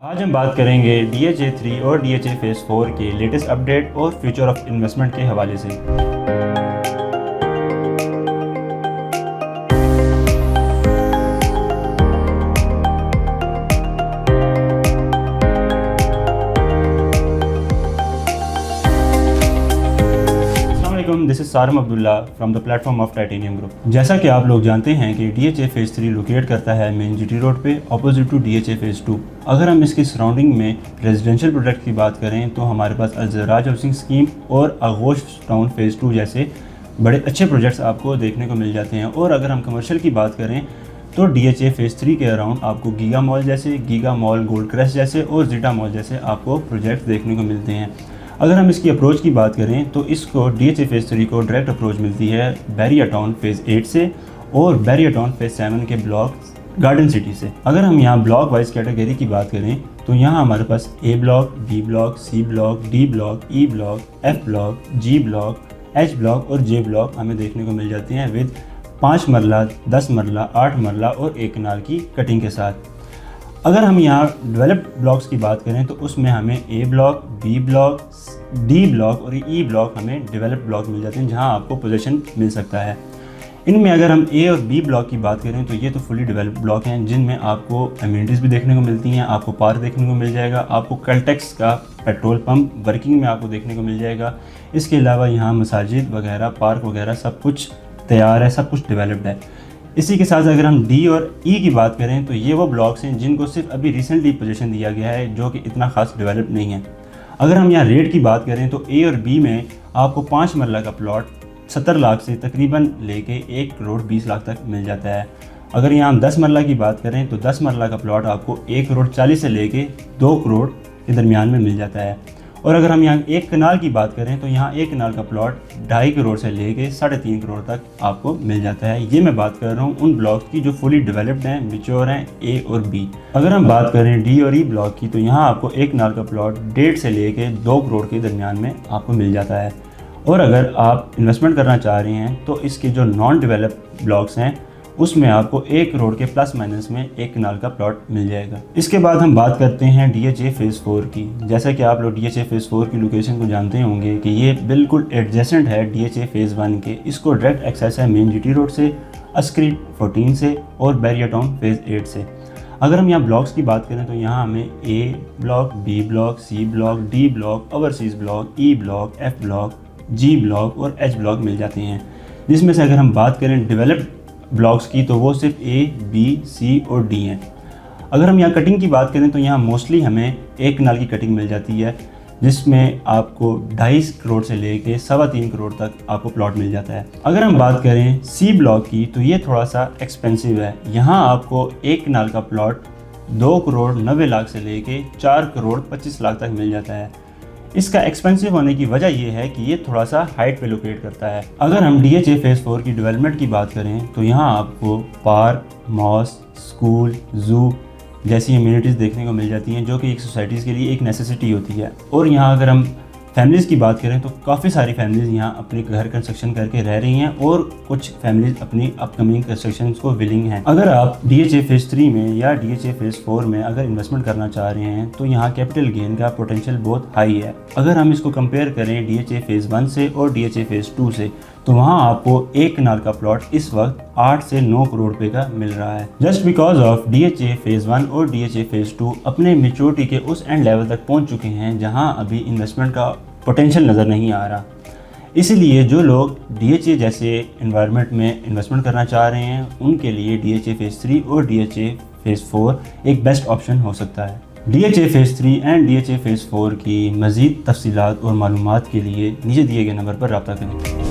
आज हम बात करेंगे DHA 3 और DHA फेज़ 4 के लेटेस्ट अपडेट और फ्यूचर ऑफ इन्वेस्टमेंट के हवाले से। This is Saram Abdullah from the platform of Titanium group. जैसा कि आप लोग जानते हैं कि DHA फेज़ 3 लोकेट करता है मेन GT रोड पे अपोजिट टू DHA फेज़ 2। अगर हम इसकी सराउंडिंग में रेजिडेंशियल प्रोजेक्ट की बात करें तो हमारे पास अज़राज हाउसिंग स्कीम और आगोश टाउन फेज़ 2 जैसे बड़े अच्छे प्रोजेक्ट्स आपको देखने को मिल जाते हैं। और अगर हम कमर्शियल की बात करें तो DHA फेज़ 3 के अराउंड आपको गीगा मॉल जैसे, गीगा मॉल गोल्ड क्रेस्ट जैसे और जीटा मॉल जैसे आपको प्रोजेक्ट देखने को मिलते हैं। अगर हम इसकी अप्रोच की बात करें तो इसको DHA फेज़ 3 को डायरेक्ट अप्रोच मिलती है बैरिया टाउन फेज़ 8 से और बैरिया टाउन फेज़ 7 के ब्लॉक गार्डन सिटी से। अगर हम यहाँ ब्लॉक वाइज कैटेगरी की बात करें तो यहाँ हमारे पास A block, B block, C block, D block, E block, F block, G block, H block और J ब्लॉक हमें देखने को मिल जाते हैं विद 5 मरला, 10 मरला, 8 मरला और 1 कनाल की कटिंग के साथ। अगर हम यहाँ डेवलप्ड ब्लॉक्स की बात करें तो उसमें हमें A block, B block, D block और E ब्लॉक हमें डेवलप्ड ब्लॉक मिल जाते हैं जहाँ आपको पोजीशन मिल सकता है। इनमें अगर हम A और B ब्लॉक की बात करें तो ये तो फुली डेवलप्ड ब्लॉक हैं जिनमें आपको एमिनिटीज़ भी देखने को मिलती हैं, आपको पार्क देखने को मिल जाएगा, आपको कैलटेक्स का पेट्रोल पंप वर्किंग में आपको देखने को मिल जाएगा। इसके अलावा यहाँ मसाजिद वगैरह, पार्क वगैरह सब कुछ तैयार है, सब कुछ डेवलप्ड है। इसी के साथ अगर हम D और E की बात करें तो ये वो ब्लॉक्स हैं जिनको सिर्फ अभी रिसेंटली पोजीशन दिया गया है जो कि इतना खास डेवलप नहीं है। अगर हम यहाँ रेट की बात करें तो A और B में आपको 5 मरला का प्लॉट 70 लाख से तकरीबन लेके 1 करोड़ 20 लाख तक मिल जाता है। अगर यहाँ हम 10 मरला की बात करें तो 10 मरला का प्लॉट आपको 1 करोड़ 40 से लेके 2 करोड़ के दरमियान में मिल जाता है। और अगर हम यहाँ 1 कनाल की बात करें तो यहाँ 1 कनाल का प्लॉट 2.5 करोड़ से लेके 3.5 करोड़ तक आपको मिल जाता है। ये मैं बात कर रहा हूँ उन ब्लॉक्स की जो फुली डेवलप्ड हैं, मैच्योर हैं, A और B। अगर हम बात करें D और E ब्लॉक की तो यहाँ आपको 1 कनाल का प्लॉट 1.5 से लेके 2 करोड़ के दरमियान में आपको मिल जाता है। और अगर आप इन्वेस्टमेंट करना चाह रहे हैं तो इसके जो नॉन डेवलप्ड ब्लॉक्स हैं उसमें आपको 1 करोड़ के प्लस माइनस में 1 कनाल का प्लॉट मिल जाएगा। इसके बाद हम बात करते हैं DHA फेज़ 4 की। जैसा कि आप लोग DHA फेज़ 4 की लोकेशन को जानते होंगे कि ये बिल्कुल एडजेसेंट है DHA फेज़ 1 के। इसको डायरेक्ट एक्सेस है मेन GT रोड से, अस्क्री 14 से और बैरिया टाउन फेज़ 8 से। अगर हम यहाँ ब्लॉक्स की बात करें तो यहाँ हमें A block, B block, C block, D block, overseas block, E block, F block, G block और H ब्लॉक मिल जाते हैं। जिसमें से अगर हम बात करें डेवलप्ड ब्लॉक्स की तो वो सिर्फ A, B, C और D हैं। अगर हम यहाँ कटिंग की बात करें तो यहाँ मोस्टली हमें 1 कनाल की कटिंग मिल जाती है जिसमें आपको 2.5 करोड़ से लेके 3.25 करोड़ तक आपको प्लॉट मिल जाता है। अगर हम बात करें C ब्लॉक की तो ये थोड़ा सा एक्सपेंसिव है। यहाँ आपको 1 कनाल का प्लॉट 2 करोड़ 90 लाख से लेके 4 करोड़ 25 लाख तक मिल जाता है। इसका एक्सपेंसिव होने की वजह यह है कि ये थोड़ा सा हाइट पे लोकेट करता है। अगर हम DHA फेज़ 4 की डेवलपमेंट की बात करें तो यहाँ आपको पार्क, मॉस्क, स्कूल, जू जैसी अम्यूनिटीज़ देखने को मिल जाती हैं जो कि एक सोसाइटीज़ के लिए एक नेसेसिटी होती है। और यहाँ अगर हम फैमिलीज़ की बात करें तो काफ़ी सारी फैमिलीज़ यहाँ अपने घर कंस्ट्रक्शन करके रह रही हैं और कुछ फैमिलीज़ अपनी अपकमिंग कंस्ट्रक्शन को विलिंग हैं। अगर आप DHA फेज़ 3 में या DHA फेज़ 4 में अगर इन्वेस्टमेंट करना चाह रहे हैं तो यहाँ कैपिटल गेन का पोटेंशियल बहुत हाई है। अगर हम इसको कंपेयर करें DHA फेज़ 1 से और DHA फेज़ 2 से तो वहाँ आपको 1 कनाल का प्लॉट इस वक्त 8 से 9 करोड़ रुपए का मिल रहा है। Just because of DHA phase 1 और DHA फेज़ 2 अपने मैच्योरिटी के उस एंड लेवल तक पहुँच चुके हैं जहाँ अभी इन्वेस्टमेंट का पोटेंशियल नज़र नहीं आ रहा। इसीलिए जो लोग DHA जैसे इन्वायरमेंट में इन्वेस्टमेंट करना चाह रहे हैं उनके लिए DHA फेज़ 3 और DHA फेज़ 4 एक बेस्ट ऑप्शन हो सकता है। DHA phase 3 and DHA phase 4 की मज़ीद तफसीलात और मालूमात के लिए नीचे दिए गए नंबर पर रब्ता करें।